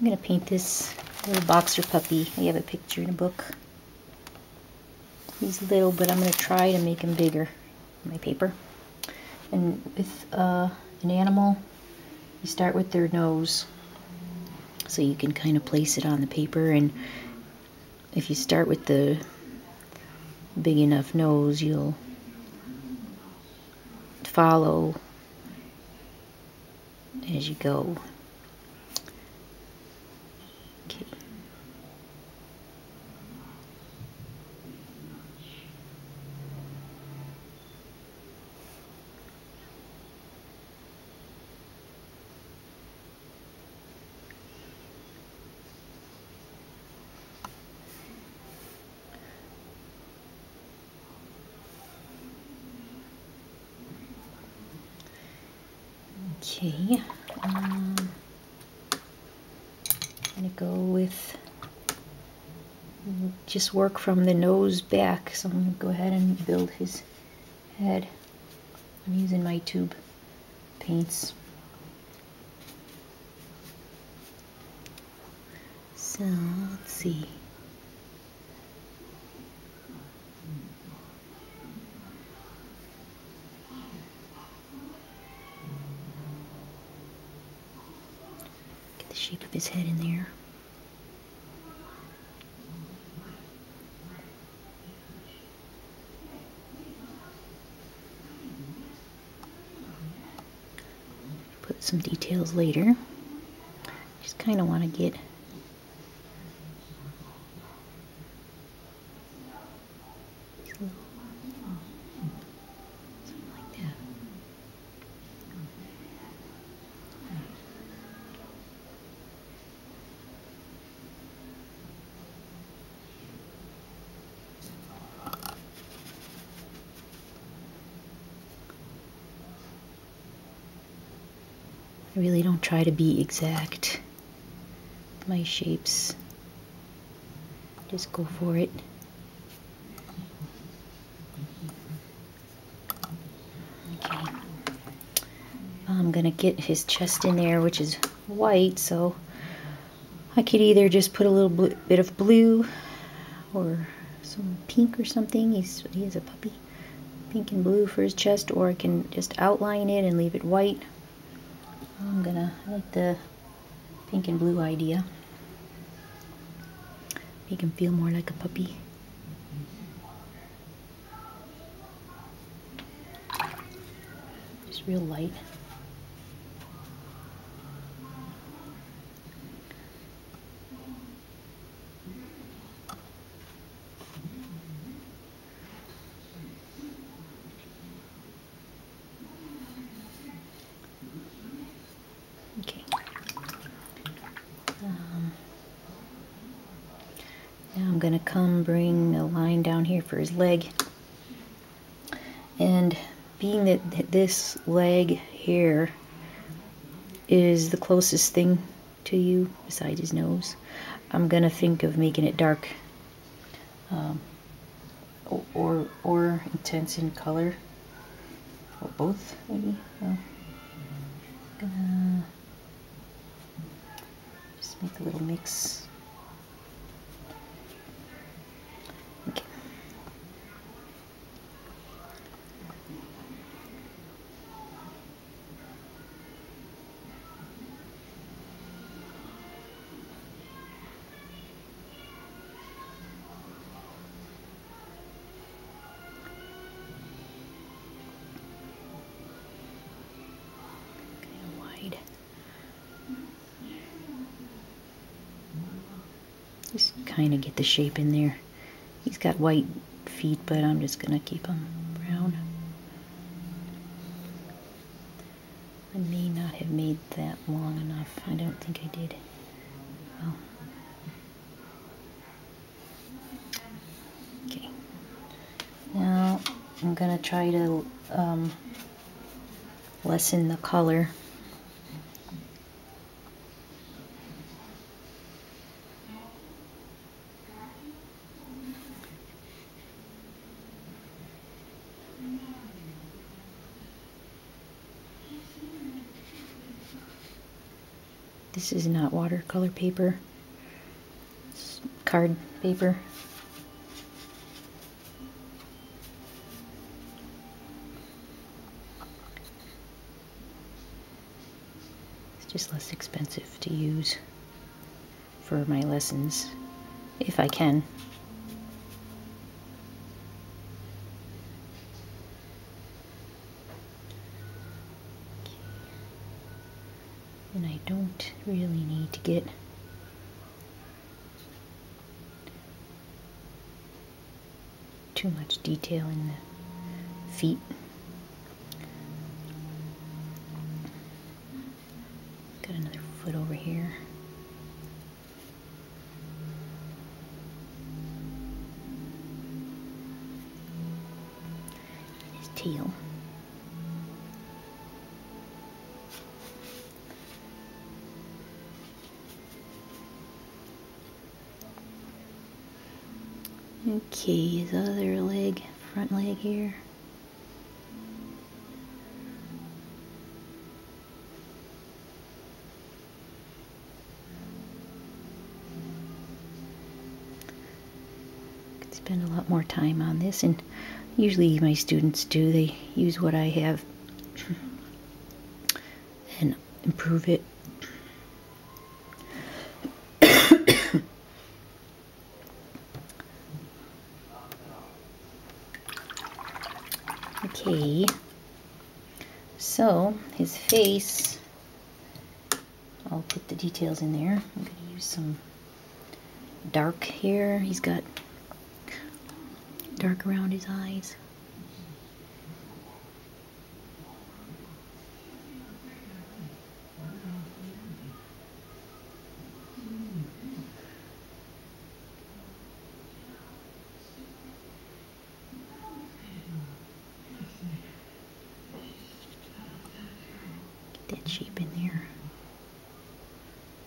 I'm going to paint this little boxer puppy. I have a picture in a book. He's little, but I'm going to try to make him bigger on my paper. And with an animal, you start with their nose. So you can kind of place it on the paper, and if you start with the big enough nose, you'll follow as you go. Okay. Okay, I'm gonna go with, just work from the nose back. So I'm gonna go ahead and build his head. I'm using my tube paints. So let's see. Get the shape of his head in there. Put some details later. Just kind of want to get something like that. I really don't try to be exact with my shapes. Just go for it. Okay. I'm gonna get his chest in there, which is white, so I could either just put a little bit of blue or some pink or something. He is a puppy. Pink and blue for his chest, or I can just outline it and leave it white. I like the pink and blue idea. Make him feel more like a puppy. Just real light. Okay. Now I'm going to come bring a line down here for his leg. And being that this leg here is the closest thing to you besides his nose, I'm going to think of making it dark or intense in color, or both maybe. Well, I'm gonna just make a little mix. Okay. Wide. Just kind of get the shape in there. He's got white feet, but I'm just gonna keep him brown. I may not have made that long enough. I don't think I did. Oh. Okay. Now I'm gonna try to lessen the color. This is not watercolor paper, it's card paper. It's just less expensive to use for my lessons, if I can. And I don't really need to get too much detail in the feet. Got another foot over here. His tail. Okay, his other leg, front leg here. Could spend a lot more time on this, and usually my students do. They use what I have and improve it. Okay, so his face, I'll put the details in there. I'm going to use some dark here. He's got dark around his eyes. Get that shape in there.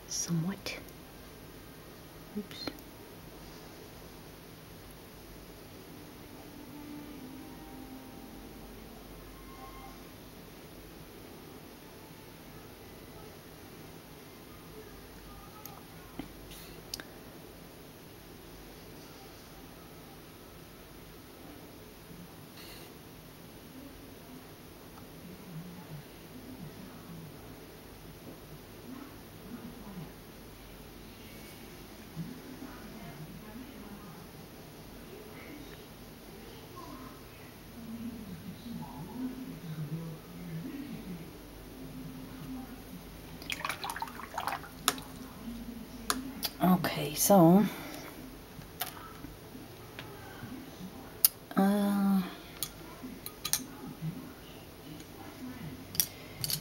Somewhat. Oops. Okay, so I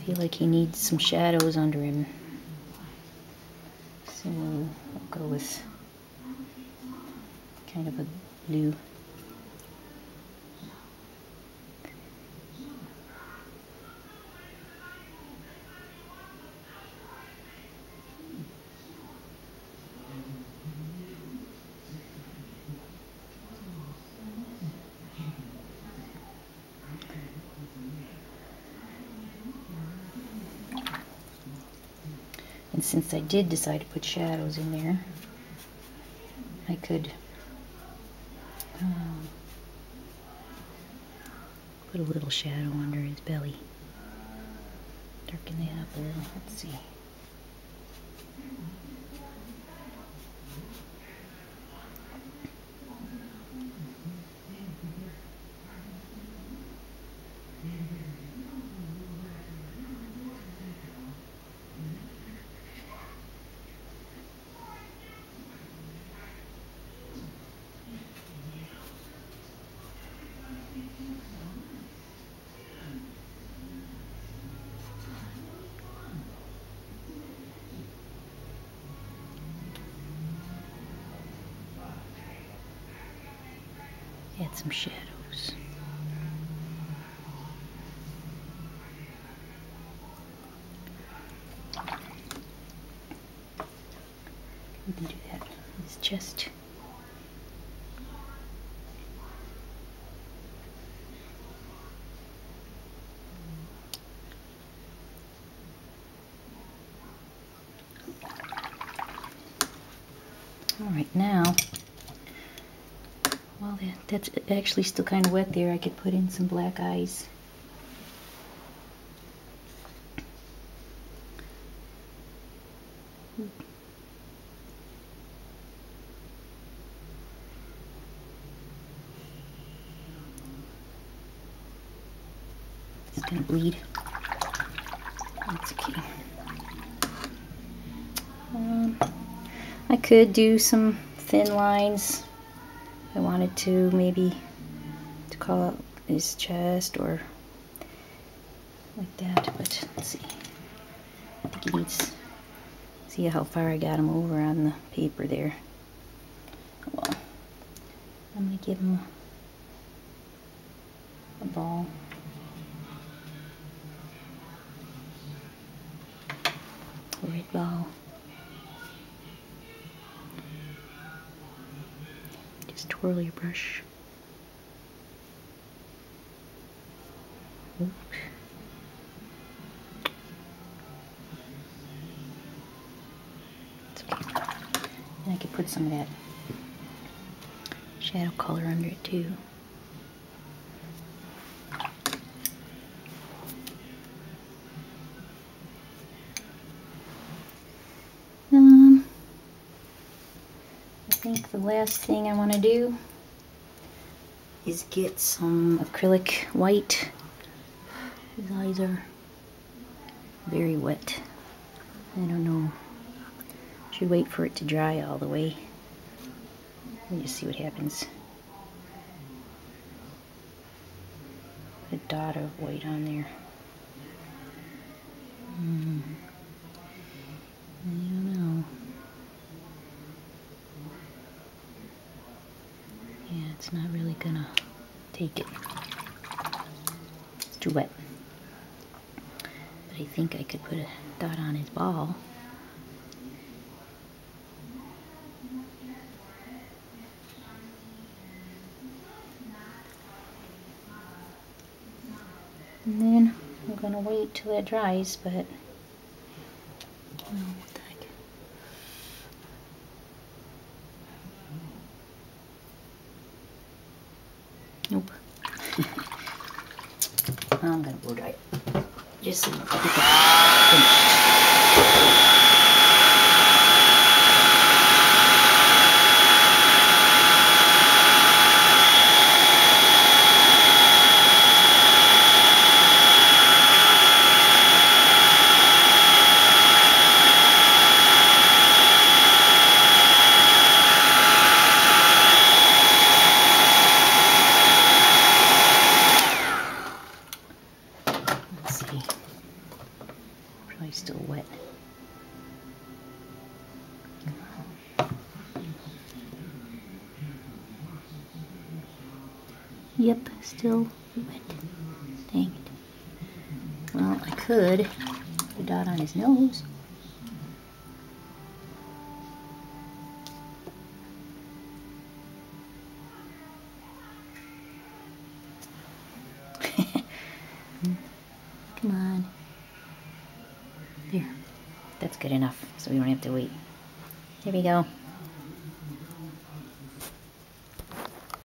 feel like he needs some shadows under him, so I'll go with kind of a blue. And since I did decide to put shadows in there, I could put a little shadow under his belly. Darken that up a little. Let's see. Add some shadows. We can do that. His chest. Alright, now, while that's actually still kind of wet there, I could put in some black eyes. It's gonna bleed. That's okay. I could do some thin lines. I wanted to maybe to call out his chest or like that, but let's see. I think he needs, see how far I got him over on the paper there. Well, I'm gonna give him a ball. A red ball. Just twirl your brush. Oops. It's okay. And I could put some of that shadow color under it too. I think the last thing I want to do is get some acrylic white. His eyes are very wet. I don't know. Should wait for it to dry all the way. Let me just see what happens. Put a dot of white on there. I don't know. Yeah, it's not really gonna take it. It's too wet. But I think I could put a dot on his ball. And then I'm gonna wait till it dries, but what the heck? Nope. I'm gonna blow dry it. Just so you can finish. Probably still wet. Yep, still wet. Dang it. Well, I could put a dot on his nose. Come on. There. That's good enough, so we don't have to wait. There we go.